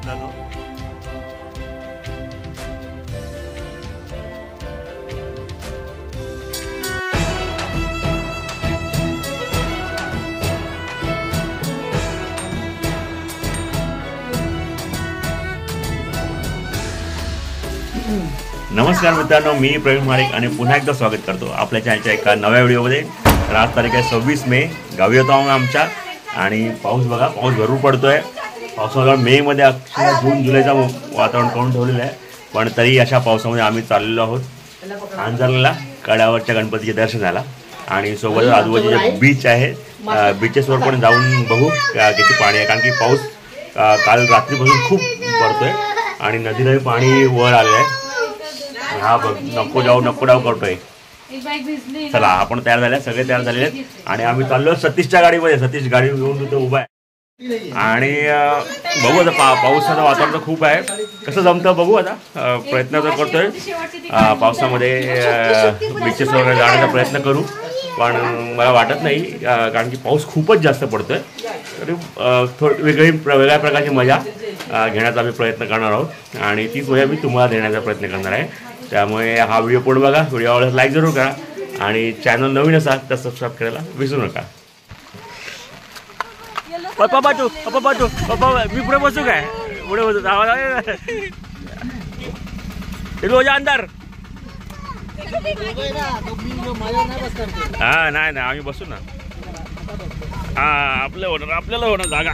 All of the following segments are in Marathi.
मित्रांनो. नमस्कार मित्रांनो, मी प्रवीण मारिक आणि पुन्हा एकदा स्वागत करतो आपल्या चॅनलच्या एका नव्या व्हिडिओमध्ये. तर आज तारीख आहे 26 मे. गावी होतो आम्ही आमच्या आणि पाऊस बघा, पाऊस भरपूर पडतोय. पावसाळा मेमध्ये अक्षरशः जून जुलैचा वातावरण करून ठेवलेलं आहे, पण तरी अशा पावसामध्ये आम्ही चाललेलो आहोत अंजरला कड्यावरच्या गणपतीचे दर्शनाला. आणि सोबतच आजूबाजूचे बीच आहे, बीचेसवर पण जाऊन बघू किती पाणी आहे, कारण की पाऊस काल रात्रीपासून खूप पडतोय आणि नदीलाही पाणी वर आलेलं आहे. हा बघ, नको जाऊ करतोय. चला आपण तयार झाले, सगळे तयार झालेले आहेत आणि आम्ही चाललो सतीशच्या गाडीमध्ये. सतीश गाडी घेऊन तिथे उभा आहे आणि बघू आता पावसाचं वातावरण खूप आहे, कसं जमतं बघू. आता प्रयत्न तर करतोय पावसामध्ये बीचेस वगैरे जाण्याचा प्रयत्न करू, पण मला वाटत नाही कारण की पाऊस खूपच जास्त पडतोय. तरी वेगळ्या प्रकारची मजा घेण्याचा आम्ही प्रयत्न करणार आहोत आणि तीच मजा मी तुम्हाला देण्याचा प्रयत्न करणार आहे. त्यामुळे हा व्हिडिओ पूर्ण बघा, व्हिडिओ आवडल्यास लाईक जरूर करा आणि चॅनल नवीन असाल तर सबस्क्राईब करायला विसरू नका. मी पुढे बसू काय? पुढे बसू रोज अंदर. हा नाही आम्ही बसू ना. हा आपल्याला होणार जागा.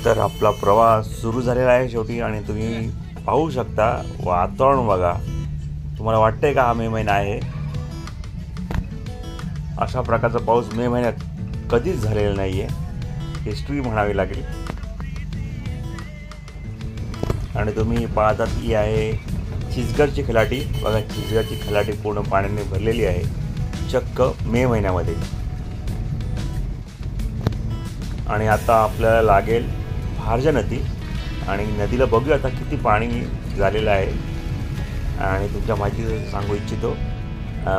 तर आपला प्रवास सुरू झालेला आहे शेवटी आणि तुम्ही पाहू शकता वातावरण बघा. तुम्हाला वाटतंय का हा मे महिना आहे? अशा प्रकारचा पाऊस मे महिन्यात कधीच झालेला नाही आहे, हिस्ट्री म्हणावी लागेल. आणि तुम्ही पाहतात ही आहे चिचगडची खलाटी बघा. चिचगडची खलाटी पूर्ण पाण्याने भरलेली आहे, चक्क मे महिन्यामध्ये. आणि आता आपल्याला लागेल भारजा नदी आणि नदीला बघूया आता किती पाणी झालेलं आहे. आणि तुमच्या माहिती सांगू इच्छितो,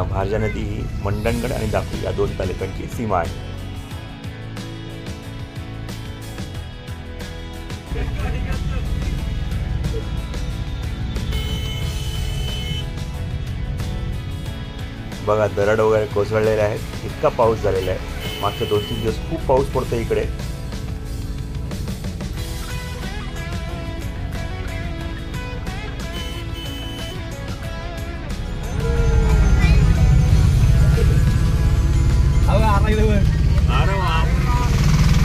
भारजा नदी ही मंडणगड आणि दापोली या 2 तालुक्यांची सीमा आहे. बघा दरड वगैरे कोसळलेले आहेत, इतका पाऊस झालेला आहे. मागच्या 2-3 दिवस खूप पाऊस पडतो इकडे.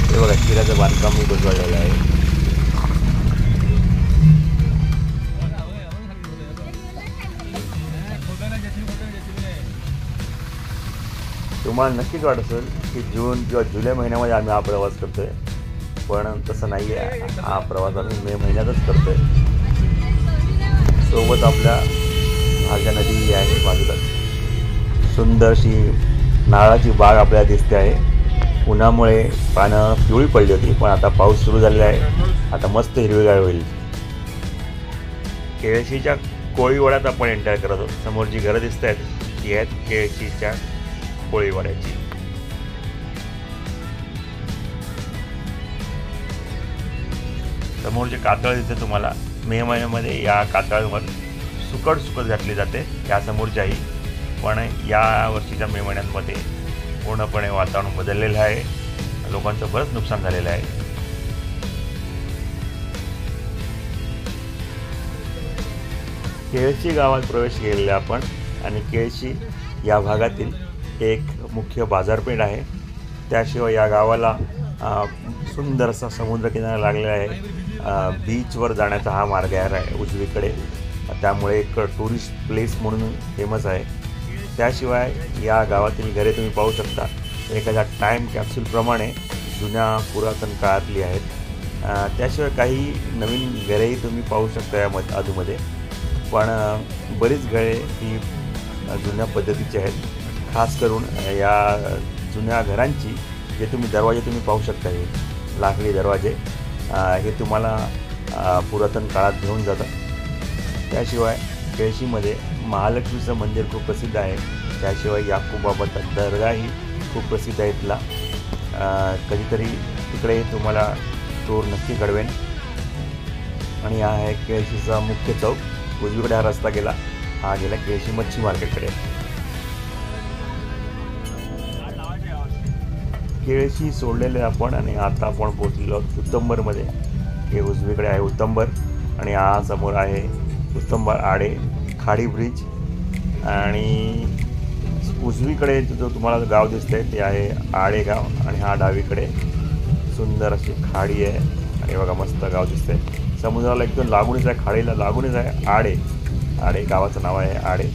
हे बघा किल्ल्याचं बांधकाम मी कोसळलेलं आहे. तुम्हाला नक्कीच वाटत असेल की जून किंवा जुलै महिन्यामध्ये आम्ही हा प्रवास करतोय, पण तसं नाही आहे. हा प्रवास आम्ही मे महिन्यातच करतोय. सोबत आपल्या भारजा नदी आहे बाजूला. सुंदरशी नारळाची बाग आपल्याला दिसते आहे. उन्हामुळे पानं पिवळी पडली होती, पण आता पाऊस सुरू झालेला आहे, आता मस्त हिरवेगार होईल. केळशीच्या कोळीवाड्यात आपण एंटर करत आहोत. समोर जी घरं दिसत आहेत ती आहेत केळशीच्या कोळीवाड्याची. समोर जे कातळ दिसते तुम्हाला, मे महिन्यामध्ये या कातळावर सुकट घातली जाते या समोरच्याही. पण या वर्षीच्या मे महिन्यांमध्ये पूर्णपणे वातावरण बदललेलं आहे, लोकांचं बरंच नुकसान झालेलं आहे. केळशी गावात प्रवेश केलेला आपण आणि केळशी या भागातील एक मुख्य बाजारपेठ आहे. त्याशिवाय या गावाला सुंदर असा समुद्रकिनारा लागलेला आहे. बीचवर जाण्याचा हा मार्ग आहे उजवीकडे, त्यामुळे एक टुरिस्ट प्लेस म्हणून फेमस आहे. त्याशिवाय या गावातील घरे तुम्ही पाहू शकता, एखाद्या टाईम कॅप्सूलप्रमाणे जुन्या पुरातन काळातली आहेत. त्याशिवाय काही नवीन घरेही तुम्ही पाहू शकता या आजूमध्ये, पण बरीच घरे ही जुन्या पद्धतीची आहेत. खास करून या जुन्या घरांची जे दरवाजे तुम्ही पाहू शकता, हे लाकडी दरवाजे हे तुम्हाला पुरातन काळात घेऊन जातात. त्याशिवाय केळशीमध्ये महालक्ष्मीचं मंदिर खूप प्रसिद्ध आहे. त्याशिवाय याकूबाबाचा दर्गाही खूप प्रसिद्ध आहे इथला. कधीतरी तिकडे तुम्हाला टूर नक्की घडवेन. आणि हा आहे केळशीचा मुख्य चौक. उजवीकडे हा रस्ता गेला, हा गेला केळशी मच्छी मार्केटकडे. केळशी सोडलेले आपण आणि आता आपण पोहोचलेलो आहोत उत्तंबरमध्ये. हे उजवीकडे आहे उत्तंबर आणि हा समोर आहे उत्तंबर आडे खाडी ब्रिज. आणि उजवीकडे जो तुम्हाला गाव दिसतंय ते आहे आडे गाव आणि हा डावीकडे सुंदर अशी खाडी आहे. आणि बघा मस्त गाव दिसतंय, समुद्राला एकदम लागूनच आहे, खाडीला लागूनच आहे आडे. आडे गावाचं नाव आहे आडे.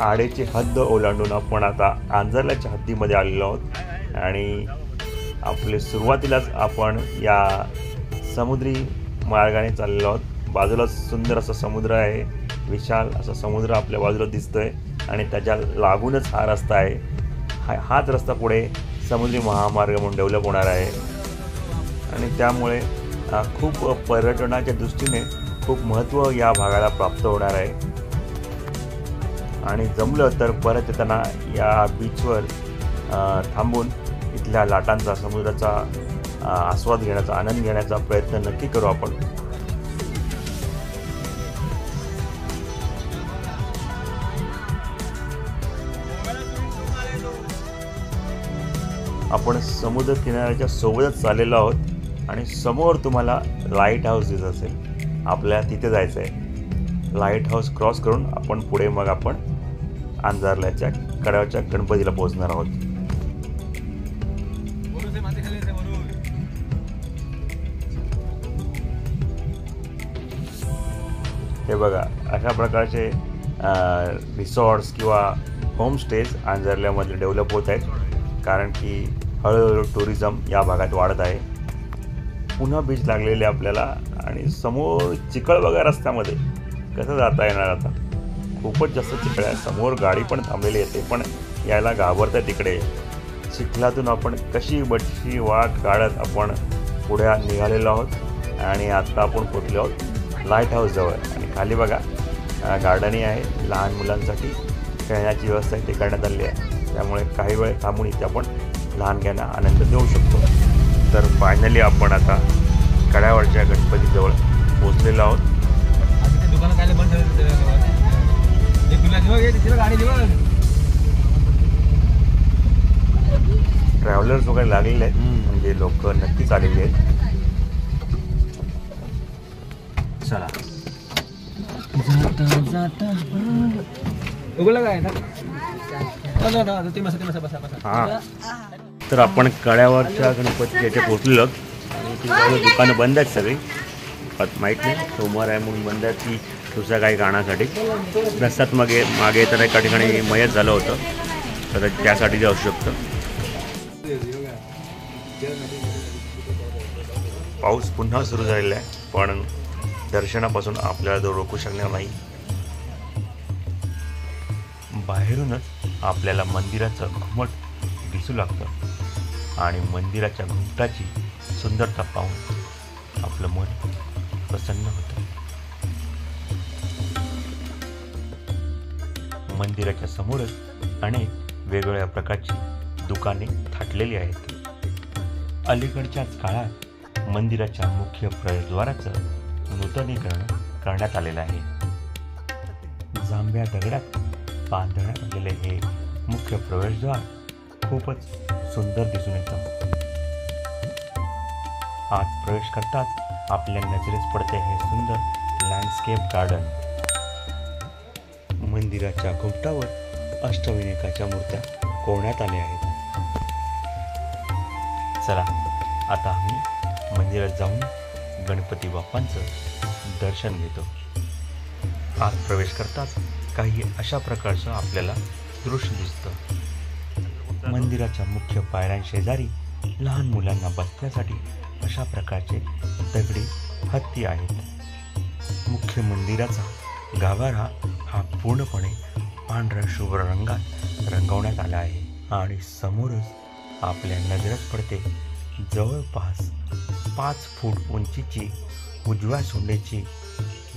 आडेची हद्द ओलांडून आपण आता आंजर्ल्याच्या हद्दीमध्ये आलेलो आहोत. आणि आपले सुरुवातीलाच आपण या समुद्री मार्गाने चाललेलो आहोत. बाजूला सुंदर असा समुद्र आहे, विशाल असा समुद्र आपल्या बाजूला दिसतोय आणि त्याच्या लागूनच हा रस्ता आहे. हाच रस्ता पुढे समुद्री महामार्ग म्हणून डेव्हलप होणार आहे. आणि त्यामुळे खूप पर्यटनाच्या दृष्टीने खूप महत्त्व या भागाला प्राप्त होणार आहे. आणि जमलं तर परत येताना या बीचवर थांबून इथल्या लाटांचा, समुद्राचा आस्वाद घेण्याचा, आनंद घेण्याचा प्रयत्न नक्की करू आपण. आपण समुद्र किनाऱ्याच्या सोबतच चाललेलो आहोत आणि समोर तुम्हाला लाईट हाऊस दिसत असेल. आपल्याला तिथे जायचं आहे. लाईट हाऊस क्रॉस करून आपण पुढे मग आपण आंजर्ल्याच्या कड्यावरच्या गणपतीला पोहोचणार आहोत. हे बघा, अशा प्रकारचे रिसॉर्ट्स किंवा होमस्टेज आंजर्ल्यामध्ये डेव्हलप होत आहेत, कारण की हळूहळू टुरिझम या भागात वाढत आहे. पुन्हा बीच लागलेले आपल्याला आणि समोर चिखल बघा रस्त्यामध्ये, कसं जाता येणार आता, खूपच जास्त चिखल आहे. समोर गाडी पण थांबलेली आहे, ते पण यायला घाबरत आहे तिकडे. चिखलातून आपण कशी बटशी वाट काढत आपण पुढे निघालेलो आहोत आणि आत्ता आपण पोचलो आहोत लाईट हाऊसजवळ. आणि खाली बघा गार्डनही आहे, लहान मुलांसाठी खेळण्याची व्यवस्था इथे करण्यात आली आहे. त्यामुळे काही वेळ थांबून इथे आपण लहानग्यांना आनंद देऊ शकतो. तर फायनली आपण आता कड्यावरच्या गणपतीजवळ पोचलेलो आहोत. ट्रॅव्हलर्स वगैरे लागलेले आहेत, म्हणजे लोक नक्कीच आलेले आहेत. चला हां, तर आपण कड्यावरच्या गणपती येथे पोचलेलो आणि तिथे दुकानं बंद आहेत सगळी. माहीत नाही, सोमवार आहे म्हणून बंद आहेत की दुसऱ्या काही कारणासाठी. रस्त्यात मागे येताना एका ठिकाणी मयत झालं होतं, तर त्यासाठी जाऊ शकतं. पाऊस पुन्हा सुरू झालेला आहे, पण दर्शनापासून आपल्याला तो रोखू शकणार नाही. बाहेरूनच आपल्याला मंदिराचं घुमट दिसू लागतं आणि मंदिराच्या घुमटाची सुंदरता पाहून आपलं मन प्रसन्न होतं. मंदिराच्या समोरच अनेक वेगवेगळ्या प्रकारची दुकाने थाटलेली आहेत. अलीकडच्याच काळात मंदिराच्या मुख्य प्रवेशद्वाराचं नूतनीकरण करण्यात आलेलं आहे. जांभ्या दगडात बांधण्यात आलेले हे मुख्य प्रवेशद्वार खूपच सुंदर दिसून येतं. आत प्रवेश करताच आपल्या नजरेस पडते हे सुंदर लँडस्केप गार्डन. मंदिराच्या घुमटावर अष्टविनायकाच्या मूर्त्या कोरण्यात आल्या आहेत. चला आता आम्ही मंदिरात जाऊन गणपती बाप्पांचं दर्शन घेतो. आत प्रवेश करताच काही अशा प्रकारचं आपल्याला दृश्य दिसतं. मंदिराच्या मुख्य पायऱ्यांशेजारी लहान मुलांना बसण्यासाठी अशा प्रकारचे दगडी हत्ती आहेत. मुख्य मंदिराचा गाभारा हा पूर्णपणे पांढऱ्या शुभ्र रंगात रंगवण्यात आला आहे आणि समोरच आपल्या नजरेस पडते जवळपास 5 फूट उंचीची उजव्या सोंडेची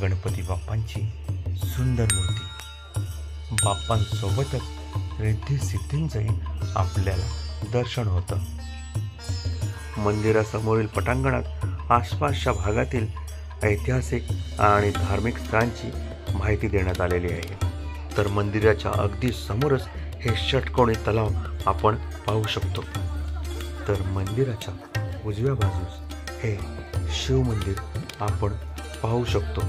गणपती बाप्पांची सुंदर मूर्ती. बाप्पांसोबतच रिद्धी सिद्धींचंही आपल्याला दर्शन होतं. मंदिरासमोरील पटांगणात आसपासच्या भागातील ऐतिहासिक आणि धार्मिक स्थळांची माहिती देण्यात आलेली आहे. तर मंदिराच्या अगदी समोरच हे षटकोनी तलाव आपण पाहू शकतो. तर मंदिराच्या उजव्या बाजूस हे शिव मंदिर आपण पाहू शकतो.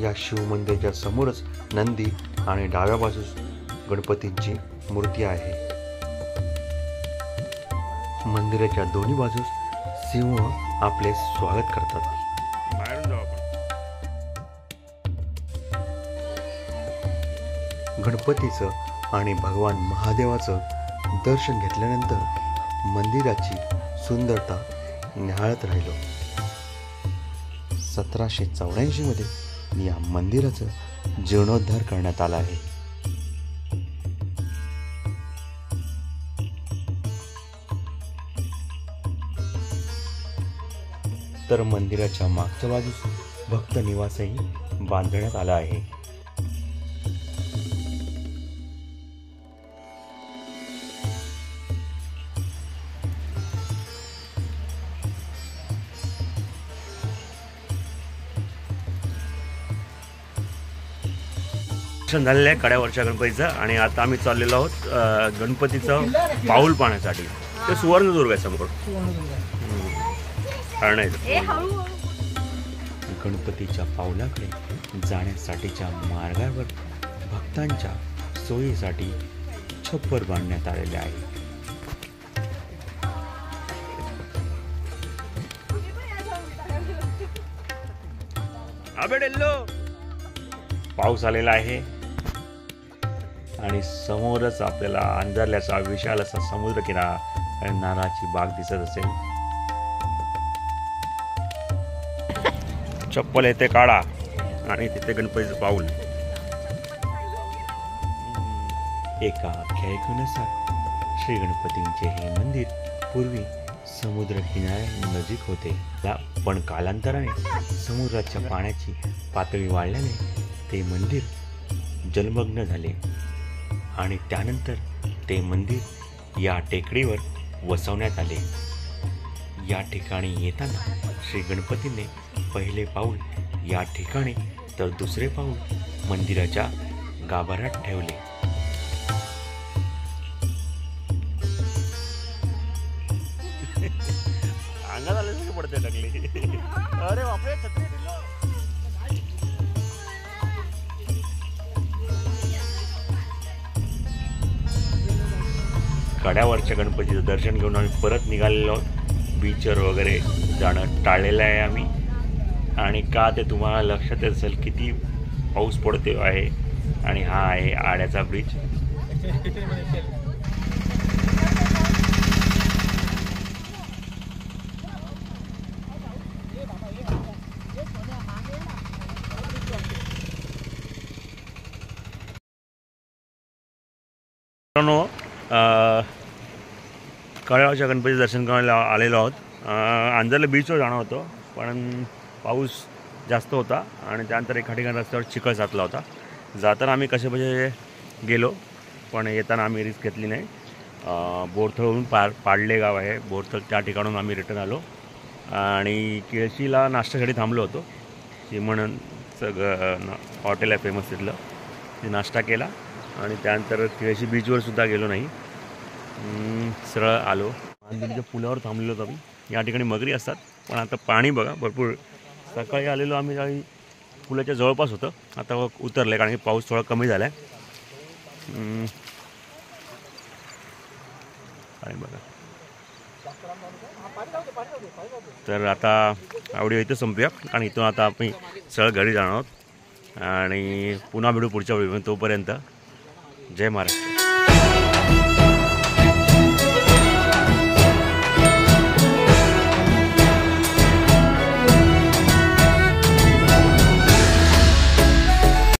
या शिव मंदिराच्या समोरच नंदी आणि डाव्या बाजूस गणपतींची मूर्ती आहे. मंदिराच्या दोन्ही बाजूस सिंह आपले स्वागत करतात. बाहेरून जाऊ आपण. गणपतीचं आणि भगवान महादेवाचं दर्शन घेतल्यानंतर मंदिराची सुंदरता निहाळत राहिलो. 1784 मध्ये या मंदिराचं जीर्णोद्धार करण्यात आला आहे. तर मंदिराच्या मागच्या बाजूस भक्त निवासही बांधण्यात आला आहे. दर्शन झालेलं आहे कड्यावरच्या गणपतीचं आणि आता आम्ही चाललेलो आहोत गणपतीचं पाऊल पाहण्यासाठी. ते सुवर्णदुर्ग आहे समोर. गणपतीच्या पाऊलाकडे जाण्यासाठीच्या मार्गावर भक्तांच्या सोयीसाठी छप्पर बांधण्यात आलेले आहे. पाऊस आलेला आहे आणि समोरच आपल्याला अंधारल्याचा विशाल असा समुद्र किनारा आणि नारळाची बाग दिसत असेल. चप्पल येते काढा आणि तिथे गणपतीचं पाऊल. एका आख्यायिकेनुसार श्री गणपतींचे हे मंदिर पूर्वी समुद्र किनाऱ्या नजीक होते, पण कालांतराने समुद्राच्या पाण्याची पातळी वाढल्याने ते मंदिर जलमग्न झाले आणि त्यानंतर ते मंदिर या टेकडीवर वसवण्यात आले. या ठिकाणी येताना श्री गणपतीने पहिले पाऊल या ठिकाणी तर दुसरे पाऊल मंदिराच्या गाभाऱ्यात ठेवले. अंगात आले पडते टाकले. अरे बापरे, छत्री कड्यावरच्या गणपतीचं दर्शन घेऊन आम्ही परत निघालेलो आहोत. बीचवर वगैरे जाणं टाळलेलं आहे आम्ही. आणि का ते तुम्हाला लक्षात असेल किती पाऊस पडते आहे. आणि हा आहे आड्याचा ब्रिज. कड्यावरच्या गणपती दर्शन करायला आलेलो आहोत. अंजरला बीचवर जाणार होतो पण पाऊस जास्त होता आणि त्यानंतर एका ठिकाणी रस्त्यावर चिखल साचला होता. जाताना आम्ही कसे बसे गेलो पण येताना आम्ही रिस्क घेतली नाही. बोरथळहून पाडले गाव आहे बोरथळ, त्या ठिकाणून आम्ही रिटर्न आलो आणि केळशीला नाश्त्यासाठी थांबलो होतो. म्हणून सगळं हॉटेल आहे फेमस तिथलं, ते नाश्ता केला आणि त्यानंतर केळशी बीचवर सुद्धा गेलो नाही, सरळ आलो. मांदिलीच्या पुलावर थांबलेलो होतो आम्ही. या ठिकाणी मगरी असतात पण आता पाणी बघा भरपूर. सकाळी आलेलो आम्ही त्यावेळी पुलाच्या जवळपास होतं, आता उतरलं आहे कारण की पाऊस थोडा कमी झाला आहे. आणि बघा तर आता आवडी इथं संपूया आणि इथून आता आपण सरळ घरी जाणार आहोत आणि पुन्हा भेटू पुढच्या वेळी. तोपर्यंत जय महाराष्ट्र.